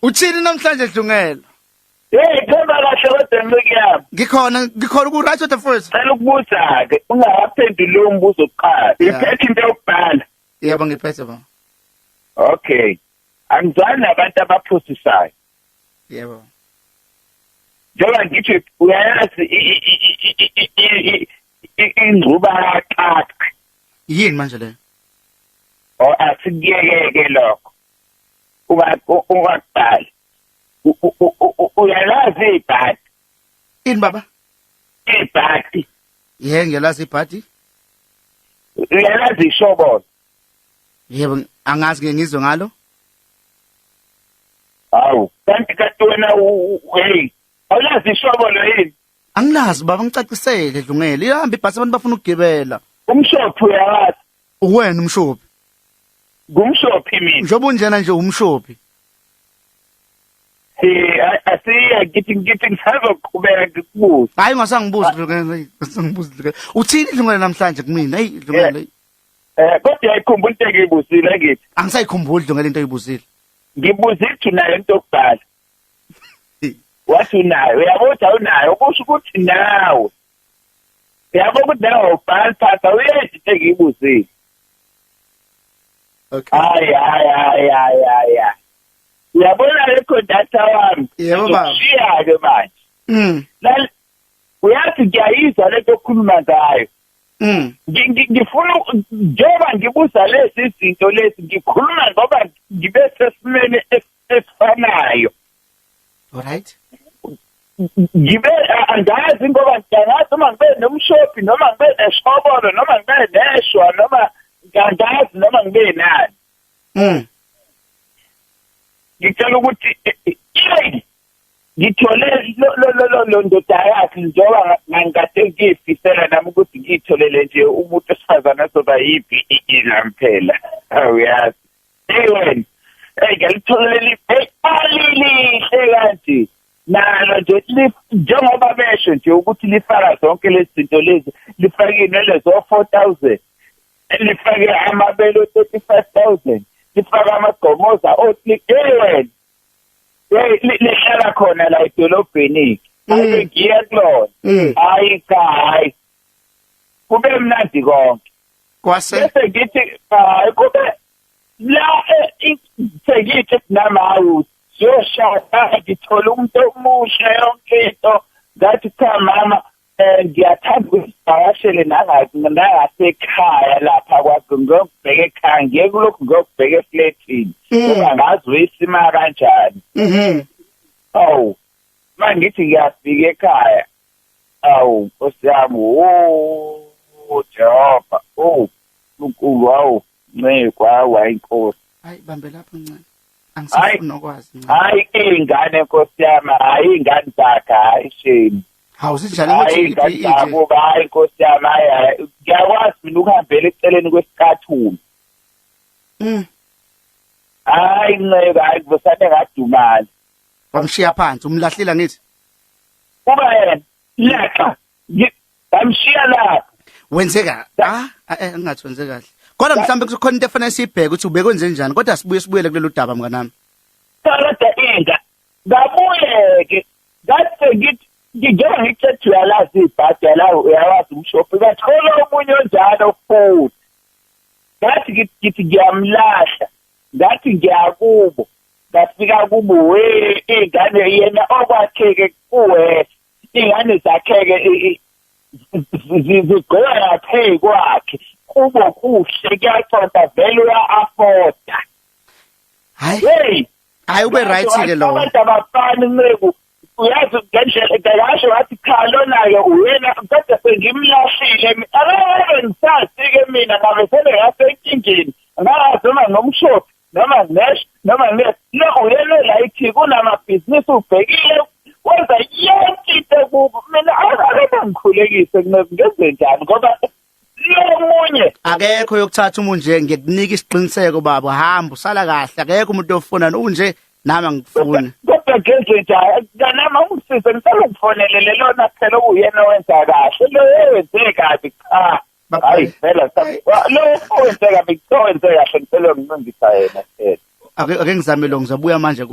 Uthini namhlanje Dlungela? Hey, khona kahle kodwa ngikuyaphi? Ngikhona ku right of the first. Cela ukubuza ke, ungaphenduli lo mbuzo oqala. Iphethe into yokubhala. Yebo ngiphethe ba. Okay. Angizwani nabantu abaphosisayo. Yebo. Njengoba ngithi uyayazi ingcuba yaqaqa. Yini manje le? Asikuyeke lokho. Ungaqala. Uyalazi ibhadi. Ini baba? Ibhadi. Yebo ngiyalazi ibhadi. Uyalazi ishobolo. Yebo angazi ngizwe ngalo. Hawu, kanti wena hey, awulazi ishobolo yini? Angilazi baba ngicacisele Dlungela. Ihamba ibhasi abantu bafuna ukugibela. Umshophi uyawazi. Uwena umshophi. Ngumshophi mina. Njoba unjena nje umshophi. Asiya ngithi ngisazoqhubeka ngikubuza. Hayi ngasangibuza Dlungela, ngasangibuza. Uthini Dlungela namhlanje kumina? Hey Dlungela. Kodwa ayikhumbula into engiyibuzile ngithi. Angisayikhumbuli Dlungela into oyibuzile. Ngibuzile ukuthi unayo into yokubhala. Wathi unayo, uyabona unayo, kusho ukuthi nawe. Uyabona ukuthi nawe ubhala phatha uyethi into engiyibuzile. Okay. Ay. Uyabona le conductor wami. Yebo baba. Ushiya ke manje. La uyathi ngiyayizwa lento okhuluma ngayo. Ngifuna njengoba ngibuza lezi zinto lezi ngikhuluma ngoba ngibe sesimene esifanayo. Alright. Ngibe angazi ngoba ngiyangazi uma ngibe nomshophi noma ngibe neshobolo noma ngibe neshwa noma ngangazi noma ngibe nani. Ngicela ukuthi ngithole lo ndoda yakhe njengoba ngingade ngifisela nami ukuthi ngitholele nje umuntu osifazana soba yipi ilamphela. Awuyazi. Wena. Ngalitholela lihle kanje. Nalo nje njengoba besho nje ukuthi lifaka zonke lezi zinto lezi lifake nelezo 4000. Lifake amabelo 35000. Lifaka amagqomoza othi wena. Lihlala khona la edolobheni. Ngiye kulona. Hayi. Kube mnandi konke. Kwase. Bese ngithi kube la sengithi namawu yoshada ngithola umuntu omusha yonke into ngathi cha mama ngiyathanda ukuvakashele nangasekhaya lapha kwakho ngiyokubheka ekhaya ngiye kulokhu ngiyokubheka eflatini ungangazi uyisima kanjani. Awu mangithi ngiyafika ekhaya awu Nkosi yami Jehova uNkulunkulu wawu ncekwa inkosi. Hayi bambe lapho ncane. Angisafuna ukwazi ncane. Hayi ingane Nkosi yami, hayi ingane zakhe, hayi shame. Hawu sinjani ukuthi hayi Nkosi yami, hayi ngiyakwazi mina ukuhambela eceleni kwesikhathuni. Hayi nceka, hayi kusane ngadumala. Wamshiya phansi umlahlila ngithi. Kuba yena leqa ngamshiya lapha. Wenzeka engathi wenze kahle. Kodwa mhlambe kukhona into efanele sibheke ukuthi ubekwenze njani kodwa sibuyele kulelo daba mnganami. Kodwa inga ngabuyeke ngathi ngithi ngijela ngicethu yalazi ibhadi la uyawazi umshophi bathola omunye onjalo futhi. Ngathi ngithi ngiyamlahla. Ngathi ngiyakubo. Ngafika kubo ingane yena okwakheke kuwe. Ingane zakheke zigqoka phe kwakhe. Kubo kuhle kuyaxoxa vele uya-afforda. Hayi ube right ke lo. Abantu abafani ncegu uyazi ngendlela ngayasho wathi cha lona-ke uyena kodwa sengimlahlile akeke ngisazi-ke mina ngabe sele ngasenkingeni angazi noma ngomshophi noma nesh noma no uyena layithi kunamabhizinisi ubhekile wenza yonke into kubo mina akeke ngikhulekise ngenze njani ngoba lomunye akekho yokuthatha umuntu nje ngikunika isiqiniseko baba hamba usala kahle akekho umuntu ofuna unje nami ngifuna kodwa ngenze njani kanama ungisize ngisala ukufonelele lona phela uyena wenza kahle lo wenze kabi cha hayi phela lo wenze kabi wenze kahle ngicela ngincindisa yena phela ake ngizame lo ngizobuya manje